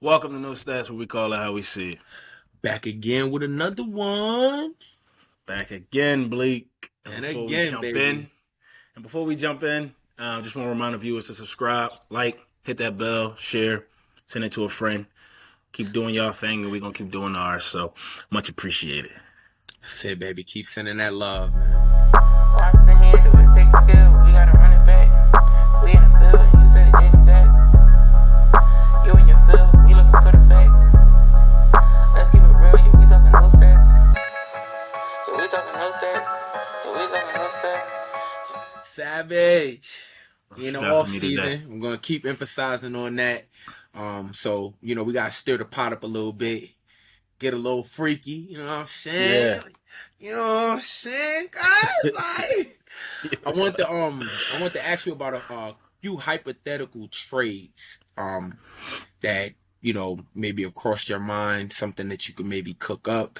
Welcome to No Stats, where we call it how we see it. Back again with another one. Back again, Blake. And again, baby. Before we jump in, just want to remind the viewers to subscribe, like, hit that bell, share, send it to a friend. Keep doing y'all thing, and we're going to keep doing ours. So, much appreciated. Say, baby, keep sending that love, man. Watch the handle, it takes skill. We gotta run it back. We in the field, and you said it Jason Jack. You in your field, we looking for the facts. Let's keep it real, yeah, we talking no stats. Yeah, we talking no stats. Yeah, we talking no stats. Savage. In the Snap off me to that. season, I'm gonna keep emphasizing on that. So we gotta stir the pot up a little bit, get a little freaky. You know what I'm saying? Yeah. You know what I'm saying, guys? Like, I want to ask you about a few hypothetical trades that maybe have crossed your mind, something that you could maybe cook up.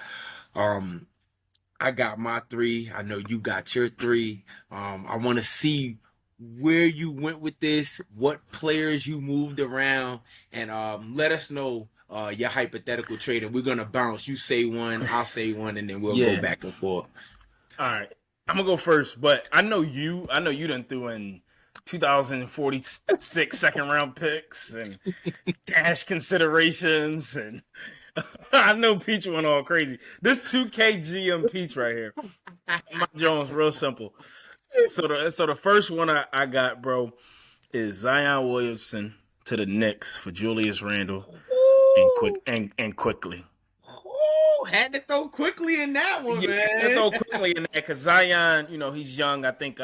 I got my three. I know you got your three. I want to see where you went with this, what players you moved around, and let us know your hypothetical trade. And we're gonna bounce. You say one, I'll say one, and then we'll go back and forth. All right. I'm going to go first, but I know you done threw in 2046 second round picks and cash considerations, and I know Peach went all crazy. This 2K GM Peach right here. My Jones, real simple. So the first one I got, bro, is Zion Williamson to the Knicks for Julius Randle and quickly. Oh, had to throw quickly in that one, man. Had to throw quickly in that because Zion, he's young. I think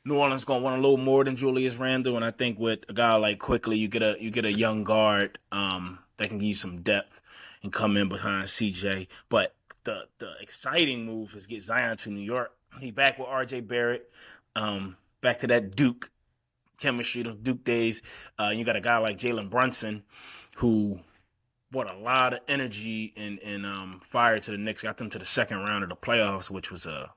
New Orleans gonna want a little more than Julius Randle, and I think with a guy like quickly, you get a young guard that can give you some depth and come in behind CJ. But the exciting move is get Zion to New York. He back with RJ Barrett, back to that Duke chemistry, those Duke days. You got a guy like Jalen Brunson, who brought a lot of energy and fire to the Knicks, got them to the second round of the playoffs, which was a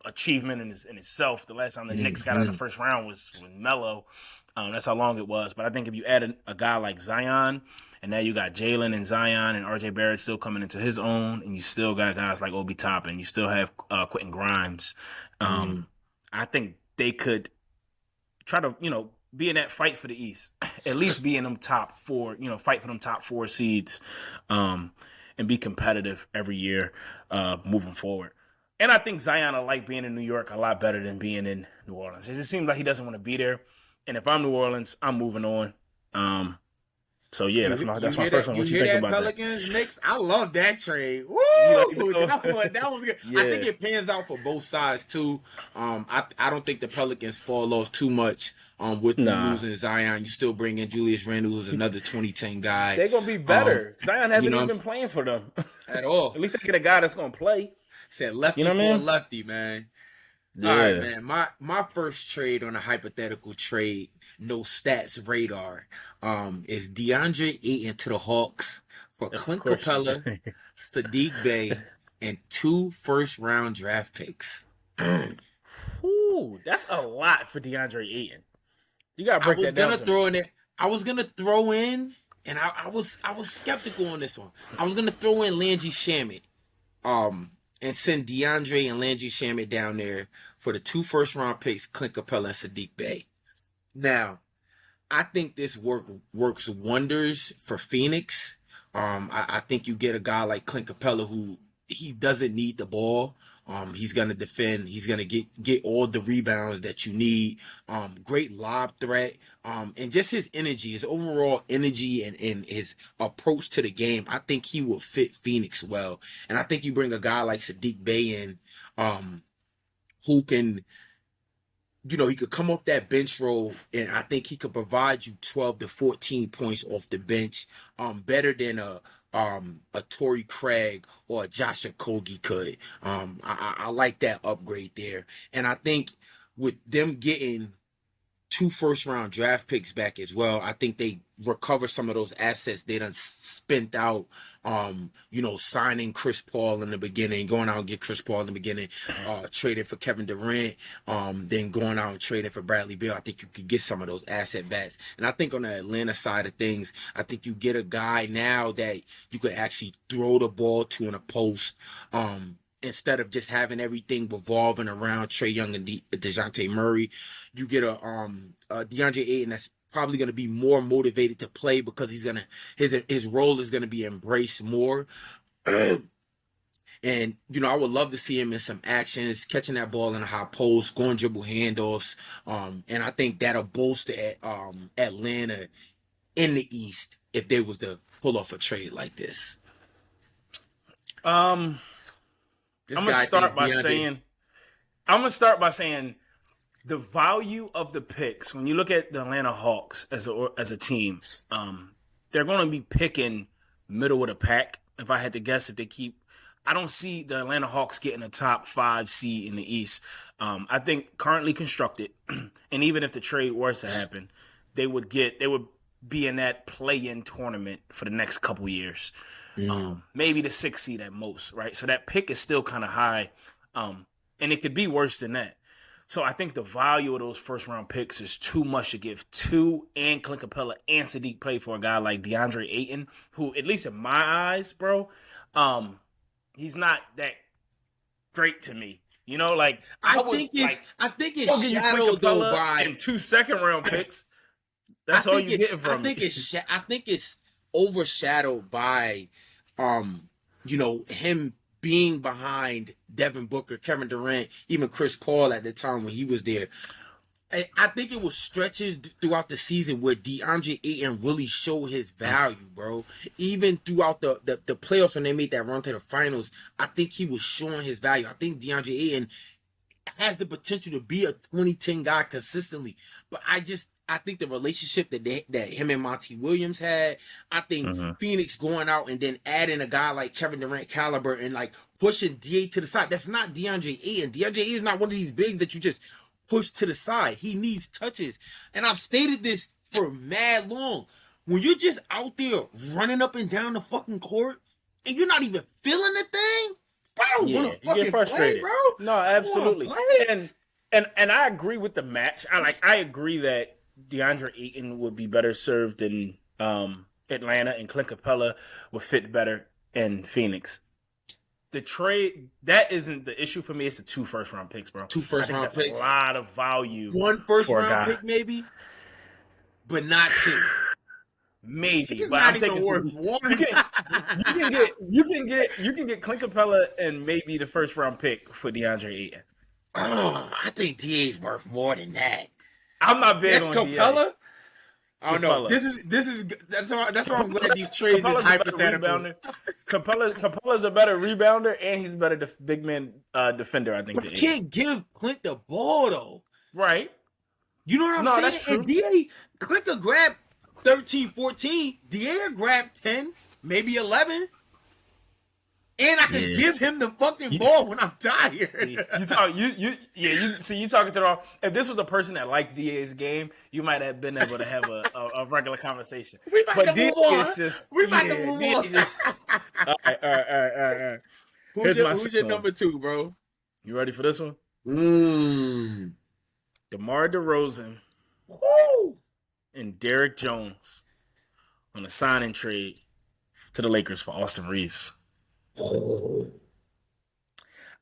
achievement in itself. The last time the Knicks got out of the first round was with Melo. That's how long it was. But I think if you add a guy like Zion, and now you got Jalen and Zion and RJ Barrett still coming into his own, and you still got guys like Obi Toppin, you still have Quentin Grimes. I think they could try to, be in that fight for the East, at least be in them top four, fight for them top four seeds, and be competitive every year moving forward. And I think Zion will like being in New York a lot better than being in New Orleans. It just seems like he doesn't want to be there. And if I'm New Orleans, I'm moving on. So yeah, that's my first one. What you think about Pelicans, that? Knicks? I love that trade. Woo! That was good. Yeah. I think it pans out for both sides too. I don't think the Pelicans fall off too much. With losing Zion, you still bring in Julius Randle, who's another 2010 guy. They're gonna be better. Zion hasn't even been playing for them at all. At least they get a guy that's gonna play. Said lefty for a lefty, man. Yeah. All right, man. My first trade on a hypothetical trade, no stats radar, is DeAndre Ayton to the Hawks for Clint Capella, Sadiq Bey, and 2 first-round draft picks. Ooh, that's a lot for DeAndre Ayton. You gotta break that down. I was gonna throw in, and I was skeptical on this one. I was gonna throw in Landry Shamet, and send DeAndre and Landry Shamet down there for the 2 first-round picks, Clint Capella and Sadiq Bey. Now, I think this works wonders for Phoenix. I think you get a guy like Clint Capella who he doesn't need the ball. He's gonna defend. He's gonna get all the rebounds that you need. Great lob threat. And just his energy, his overall energy, and his approach to the game. I think he will fit Phoenix well. And I think you bring a guy like Sadiq Bey in, who can, he could come off that bench role, and I think he could provide you 12 to 14 points off the bench, better than a Torrey Craig or a Josh Okogie could. I like that upgrade there. And I think with them getting 2 first-round draft picks back as well, I think they recover some of those assets they done spent out Signing Chris Paul in the beginning, going out and get Chris Paul in the beginning, trading for Kevin Durant, then going out and trading for Bradley Beal. I think you could get some of those asset backs. And I think on the Atlanta side of things, I think you get a guy now that you could actually throw the ball to in a post, instead of just having everything revolving around Trae Young and DeJounte Murray. You get a DeAndre Ayton that's probably going to be more motivated to play because his role is going to be embraced more. And I would love to see him in some actions, catching that ball in a high post, going dribble handoffs, and I think that'll bolster Atlanta in the East if they was to pull off a trade like this. I'm gonna start by saying the value of the picks. When you look at the Atlanta Hawks as a team, they're going to be picking middle of the pack. If I had to guess, I don't see the Atlanta Hawks getting a top 5 seed in the East. I think currently constructed, and even if the trade was to happen, they would be in that play-in tournament for the next couple years. Maybe the 6th seed at most, right? So that pick is still kind of high, and it could be worse than that. So I think the value of those first-round picks is too much to give to and Clint Capella and Sadiq Play for a guy like DeAndre Ayton, who, at least in my eyes, bro, he's not that great to me. I think it's shadowed though by and 2 second-round picks. That's all you get from me. I think it's overshadowed by, him being behind Devin Booker, Kevin Durant, even Chris Paul at the time when he was there. I think it was stretches throughout the season where DeAndre Ayton really showed his value, bro. Even throughout the playoffs when they made that run to the finals, I think he was showing his value. I think DeAndre Ayton has the potential to be a 2010 guy consistently, but I think the relationship that him and Monty Williams had, I think Phoenix going out and then adding a guy like Kevin Durant caliber and like pushing DA to the side. That's not DeAndre Ayton. DeAndre Ayton is not one of these bigs that you just push to the side. He needs touches. And I've stated this for mad long. When you're just out there running up and down the fucking court and you're not even feeling the thing, I don't want to fucking play, bro. No, absolutely. And I agree with the match. I agree that DeAndre Ayton would be better served in Atlanta, and Clint Capella would fit better in Phoenix. The trade, that isn't the issue for me. It's the 2 first-round picks, bro. 2 first-round picks. A lot of value. 1 first-round pick, maybe, but not 2. Maybe, but I'm taking worth 1. You can get Clint Capella and maybe the first-round pick for DeAndre Ayton. Oh, I think DA's worth more than that. I'm not big on Capella. I don't know. That's why I'm glad these trades is hypothetical. Capella's a better rebounder, and he's a better big man defender, I think. But you can't give Clint the ball, though. Right. You know what I'm saying? That's true. And Clint could grab 13, 14. DA grab 10, maybe 11. And I can give him the fucking ball when I'm tired. You talking to the wrong. If this was a person that liked DA's game, you might have been able to have a regular conversation. But DA is just All right. Who's your number 2, bro? You ready for this one? DeMar DeRozan and Derrick Jones on a signing trade to the Lakers for Austin Reeves.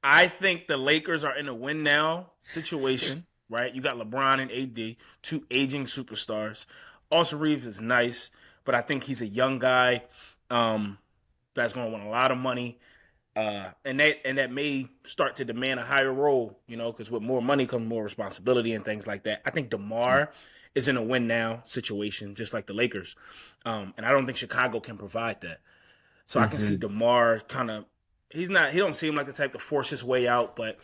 I think the Lakers are in a win now situation, right? You got LeBron and AD, 2 aging superstars. Austin Reeves is nice, but I think he's a young guy that's going to want a lot of money, and that may start to demand a higher role, because with more money comes more responsibility and things like that. I think DeMar is in a win now situation, just like the Lakers, and I don't think Chicago can provide that. So I can see DeMar he don't seem like the type to force his way out, but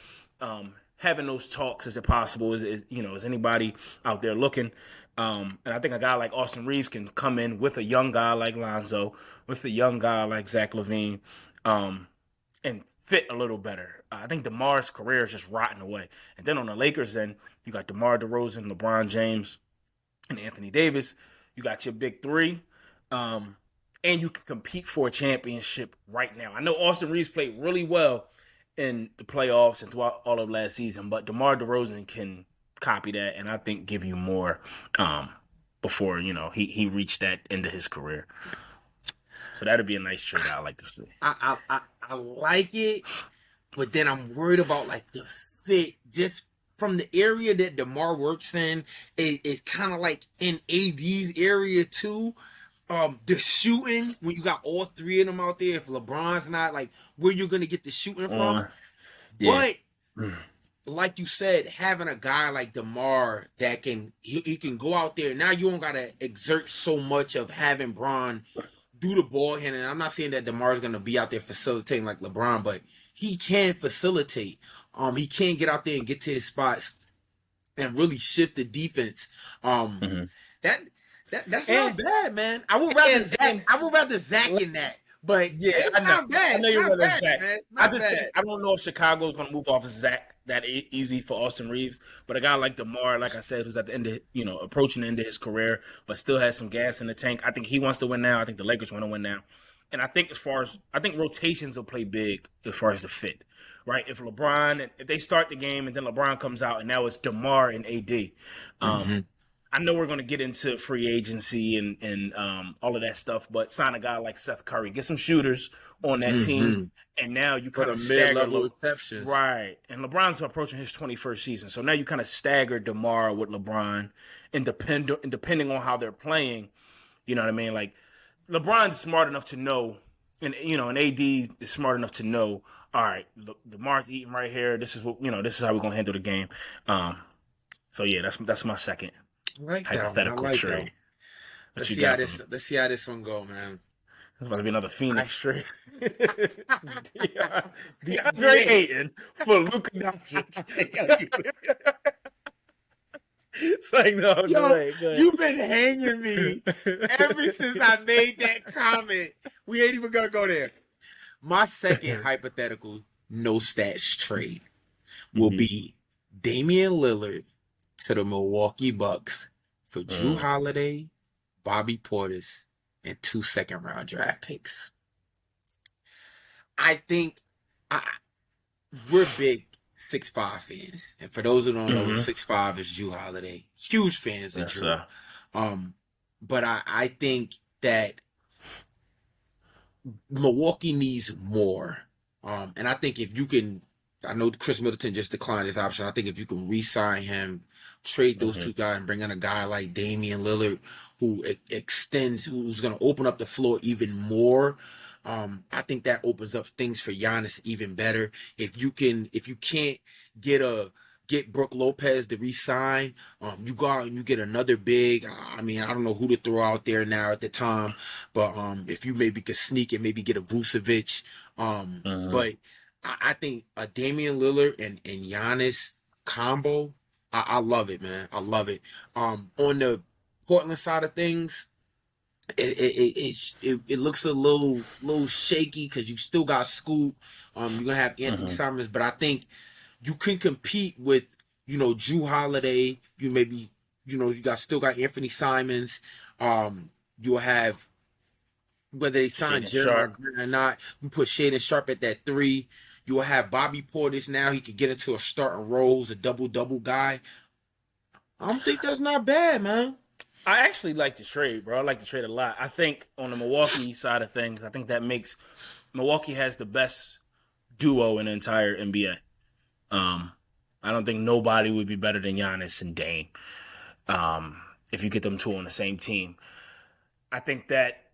having those talks, is it possible? Is anybody out there looking? And I think a guy like Austin Reeves can come in with a young guy like Lonzo, with a young guy like Zach LaVine, and fit a little better. I think DeMar's career is just rotting away. And then on the Lakers end, you got DeMar DeRozan, LeBron James, and Anthony Davis. You got your big 3. and you can compete for a championship right now. I know Austin Reeves played really well in the playoffs and throughout all of last season, but DeMar DeRozan can copy that and I think give you more before, he reached that end of his career. So that'd be a nice trade I like to see. I like it, but then I'm worried about like the fit just from the area that DeMar works in. It's kind of like in AD's area too. The shooting, when you got all three of them out there, if LeBron's not, like, where you're gonna get the shooting from. Yeah. But like you said, having a guy like DeMar that he can go out there. Now you don't gotta exert so much of having Bron do the ball handling. I'm not saying that DeMar's gonna be out there facilitating like LeBron, but he can facilitate. He can get out there and get to his spots and really shift the defense. That's not bad, man. I would rather Zach. I would rather Zach in that. But yeah, it's not bad. I know you're rather Zach. I don't know if Chicago is going to move off of Zach that easy for Austin Reeves. But a guy like DeMar, like I said, who's at the end of approaching the end of his career, but still has some gas in the tank. I think he wants to win now. I think the Lakers want to win now. And I think rotations will play big as far as the fit, right? If they start the game and then LeBron comes out and now it's DeMar and AD. I know we're going to get into free agency and all of that stuff, but sign a guy like Seth Curry, get some shooters on that team, and now you kind of stagger mid-level exceptions, right? And LeBron's approaching his 21st season, so now you kind of stagger DeMar with LeBron, and depending on how they're playing, you know what I mean? Like LeBron's smart enough to know, and AD is smart enough to know. All right, DeMar's eating right here. This is this is how we're gonna handle the game. So yeah, that's my second. Like hypothetical trade. Let's see how this one go, man. It's about to be another Phoenix trade. DeAndre Ayton for Luka Doncic. It's like, no, go ahead. You've been hanging me ever since I made that comment. We ain't even gonna go there. My second hypothetical no stats trade will be Damian Lillard to the Milwaukee Bucks for Drew Holiday, Bobby Portis, and 2 second-round draft picks. I think we're big 6'5" fans. And for those who don't know, 6'5" is Drew Holiday. Huge fans of Drew. But I think that Milwaukee needs more. And I think if you can, I know Chris Middleton just declined his option. I think if you can re-sign him, trade those two guys and bring in a guy like Damian Lillard who extends, who's going to open up the floor even more. I think that opens up things for Giannis even better. If you can't get Brook Lopez to re-sign, you go out and you get another big. I mean, I don't know who to throw out there now at the time, but if you maybe could sneak and maybe get a Vucevic, but I think a Damian Lillard and Giannis combo, I love it, man. I love it. On the Portland side of things, it looks a little shaky because you still got Scoot. You're gonna have Anthony Simons, but I think you can compete with Drew Holiday. You still got Anthony Simons. You'll have, whether they sign Jeremiah Grant or not, you put Shaedon Sharp at that 3. You'll have Bobby Portis now. He could get into a starting role as a double-double guy. I don't think that's not bad, man. I actually like the trade, bro. I like the trade a lot. I think on the Milwaukee side of things, I think that makes Milwaukee has the best duo in the entire NBA. I don't think nobody would be better than Giannis and Dame if you get them two on the same team. I think that,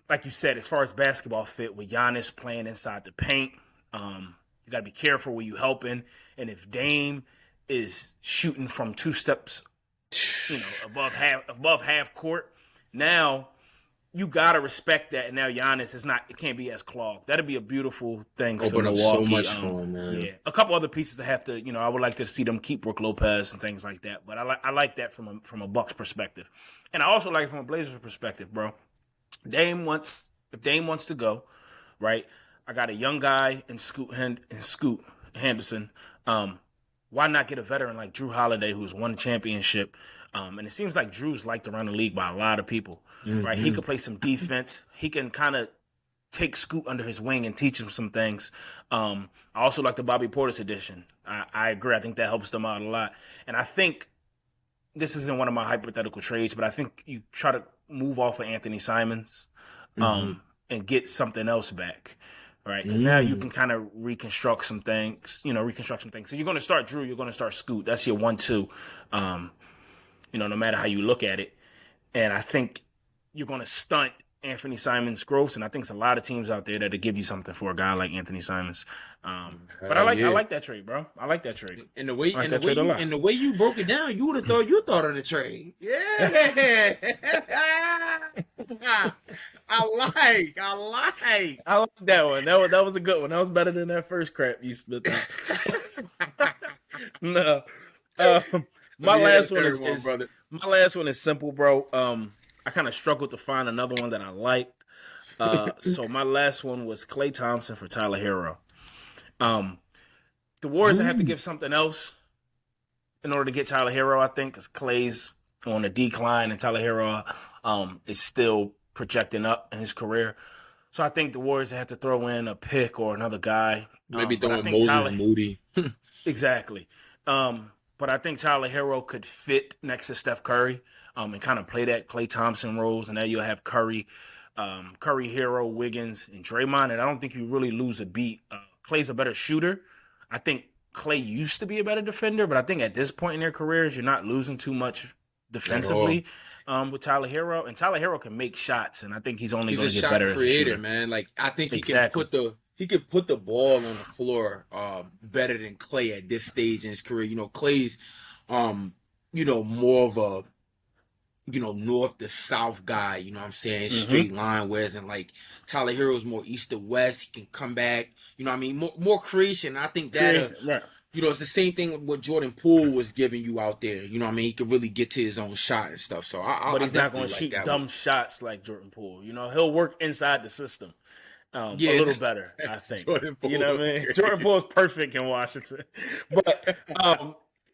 like you said, as far as basketball fit, with Giannis playing inside the paint, you got to be careful where you helping. And if Dame is shooting from 2 steps, above half court, now you got to respect that. And now Giannis it can't be as clogged. That'd be a beautiful thing for Milwaukee. So much fun, man. Yeah, a couple other pieces that have to, I would like to see them keep Brook Lopez and things like that. But I like that from a Bucks perspective, and I also like it from a Blazers perspective, bro. If Dame wants to go, right? I got a young guy in Scoot Henderson. Why not get a veteran like Drew Holiday, who's won a championship? And it seems like Drew's liked around the league by a lot of people. right? He could play some defense. He can kind of take Scoot under his wing and teach him some things. I also like the Bobby Portis edition. I agree. I think that helps them out a lot. And I think this isn't one of my hypothetical trades, but I think you try to move off of Anthony Simons and get something else back, right? Because now you can kind of reconstruct some things. So you're going to start Drew. You're going to start Scoot. That's your 1-2, no matter how you look at it. And I think you're going to stunt Anthony Simons' growth, and I think there's a lot of teams out there that'll give you something for a guy like Anthony Simons. But I like that trade, bro. I like that trade. And the way you broke it down, you would have thought you thought of the trade. Yeah. I like that one. That was a good one. That was better than that first crap you spit out. No. My last one is simple, bro. I kind of struggled to find another one that I liked. So my last one was Klay Thompson for Tyler Herro. The Warriors have to give something else in order to get Tyler Herro, I think, because Klay's on a decline and Tyler Herro is still projecting up in his career. So I think the Warriors have to throw in a pick or another guy. Maybe throwing Moses Moody. Exactly. But I think Tyler Herro could fit next to Steph Curry. And kind of play that Klay Thompson roles, and now you'll have Curry, Herro, Wiggins, and Draymond, and I don't think you really lose a beat. Klay's a better shooter. I think Klay used to be a better defender, but I think at this point in their careers, you're not losing too much defensively with Tyler Herro, and Tyler Herro can make shots, and I think he's only going to get better as a shooter. Man. Like I think he can put the ball on the floor better than Klay at this stage in his career. Klay's more of a north to south guy, you know what I'm saying? Straight line, whereas like Tyler Herro is more east to west. He can come back, more creation. I think that, it's the same thing with what Jordan Poole was giving you out there. He could really get to his own shot and stuff. So but he's not going to shoot dumb shots like Jordan Poole. He'll work inside the system. A little better, I think. Jordan Poole, Jordan Poole is perfect in Washington. But,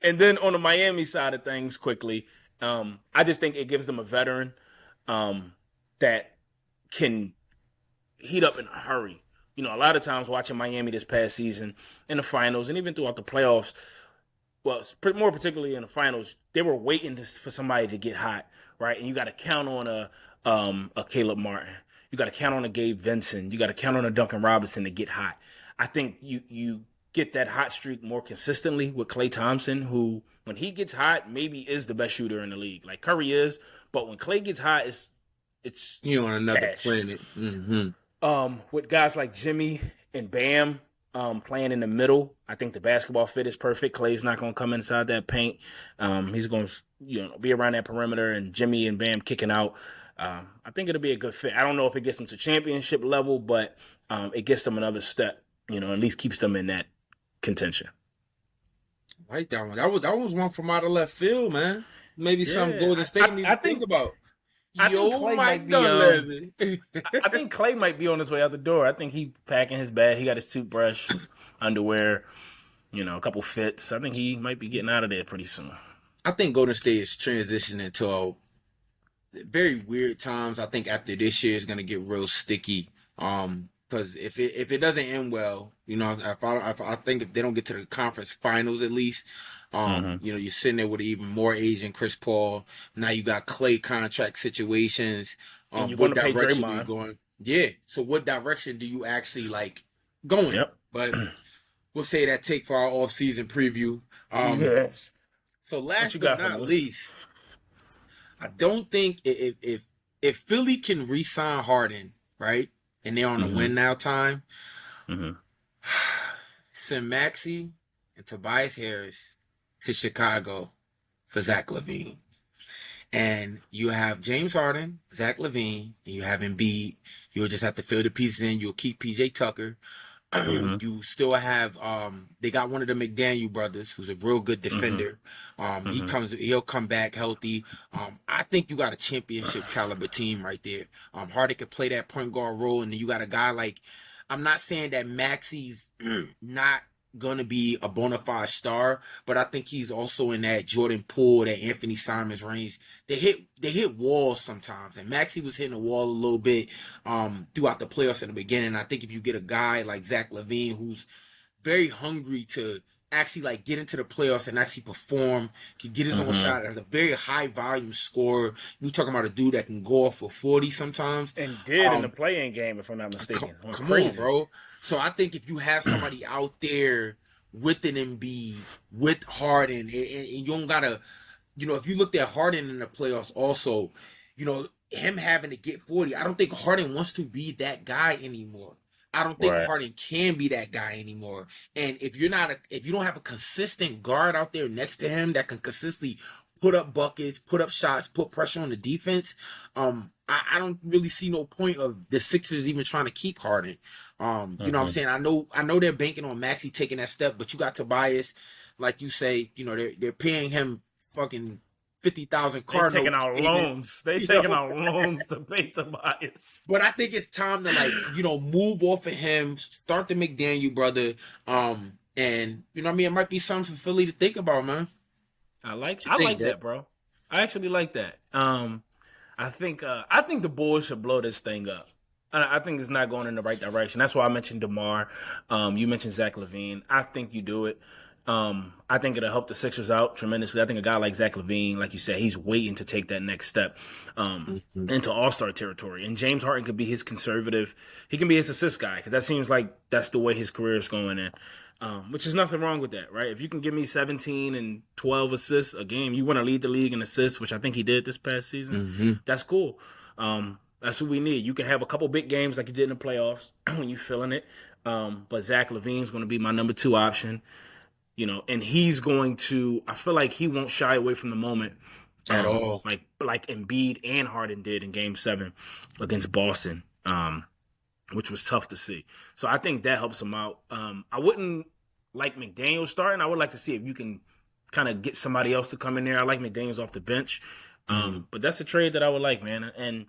and then on the Miami side of things, quickly, I just think it gives them a veteran that can heat up in a hurry. A lot of times watching Miami this past season in the finals and even throughout the playoffs, well, more particularly in the finals, they were waiting for somebody to get hot, right? And you got to count on a Caleb Martin. You got to count on a Gabe Vincent. You got to count on a Duncan Robinson to get hot. I think you get that hot streak more consistently with Klay Thompson, who, when he gets hot, maybe is the best shooter in the league. Like Curry is, but when Klay gets hot, it's you're on another cash. Planet. With guys like Jimmy and Bam playing in the middle, I think the basketball fit is perfect. Klay's not going to come inside that paint. He's going to be around that perimeter, and Jimmy and Bam kicking out. I think it'll be a good fit. I don't know if it gets them to championship level, but it gets them another step. At least keeps them in that contention. I like that one. That was one from out of left field, man. Maybe some Golden State need to think about. I think Klay might be on his way out the door. I think he packing his bag. He got his toothbrush, his underwear, a couple fits. I think he might be getting out of there pretty soon. I think Golden State is transitioning to very weird times. I think after this year is going to get real sticky. Because if it doesn't end well, if I think if they don't get to the conference finals at least, you're sitting there with even more Asian Chris Paul. Now you got Klay contract situations. And you're going to pay Draymond. Going? Yeah. So what direction do you actually like going? Yep. But we'll say that take for our off-season preview. Yes. So last but not least, I don't think if Philly can re-sign Harden, right, and they're on the win now time, send Maxey and Tobias Harris to Chicago for Zach LaVine. And you have James Harden, Zach LaVine, and you have Embiid. You'll just have to fill the pieces in. You'll keep PJ Tucker. You still have they got one of the McDaniel brothers who's a real good defender. He'll come back healthy. I think you got a championship caliber team right there. Harden could play that point guard role, and then you got a guy like, I'm not saying that Maxey's not gonna be a bona fide star, but I think he's also in that Jordan Poole, that Anthony Simons range. They hit walls sometimes, and Maxey was hitting a wall a little bit throughout the playoffs in the beginning. I think if you get a guy like Zach LaVine, who's very hungry to actually like get into the playoffs and actually perform, can get his own shot as a very high volume scorer. You talking about a dude that can go off for 40 sometimes. And did in the play-in game, if I'm not mistaken. Come on, bro. So I think if you have somebody out there with an Embiid, with Harden, and you don't gotta, if you looked at Harden in the playoffs also, him having to get 40, I don't think Harden wants to be that guy anymore. I don't think Harden can be that guy anymore. And if you don't have a consistent guard out there next to him that can consistently put up buckets, put up shots, put pressure on the defense, I don't really see no point of the Sixers even trying to keep Harden. You know what I'm saying? I know they're banking on Maxey taking that step, but you got Tobias, like you say, they're paying him fucking 50,000 card taking out loans. They taking out loans to pay Tobias. But I think it's time to move off of him, start the McDaniel brother, and it might be something for Philly to think about, man. I like that, bro. I actually like that. I think the Bulls should blow this thing up. I think it's not going in the right direction. That's why I mentioned DeMar. You mentioned Zach LaVine. I think you do it. I think it'll help the Sixers out tremendously. I think a guy like Zach LaVine, like you said, he's waiting to take that next step into all-star territory. And James Harden could be his conservative. He can be his assist guy because that seems like that's the way his career is going in, which is nothing wrong with that, right? If you can give me 17 and 12 assists a game, you want to lead the league in assists, which I think he did this past season. That's cool. That's what we need. You can have a couple big games like you did in the playoffs when you're feeling it. But Zach LaVine's going to be my number 2 option. And he's going to, I feel like he won't shy away from the moment at all. Like Embiid and Harden did in Game 7 against Boston, which was tough to see. So I think that helps him out. I wouldn't like McDaniel starting. I would like to see if you can kind of get somebody else to come in there. I like McDaniels off the bench. But that's a trade that I would like, man. And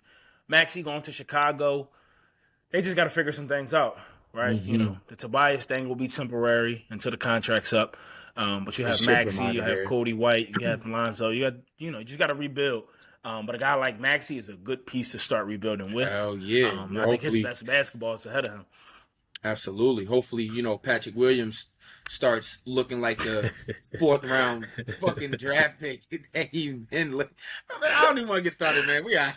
Maxey going to Chicago, they just got to figure some things out. Right, the Tobias thing will be temporary until the contract's up. But you have Maxey, you have Cody White, you have Lonzo. You just got to rebuild. But a guy like Maxey is a good piece to start rebuilding with. Hell yeah! I think his best basketball is ahead of him. Absolutely. Hopefully, Patrick Williams starts looking like the 4th round fucking draft pick that he's in. I don't even want to get started, man. We out.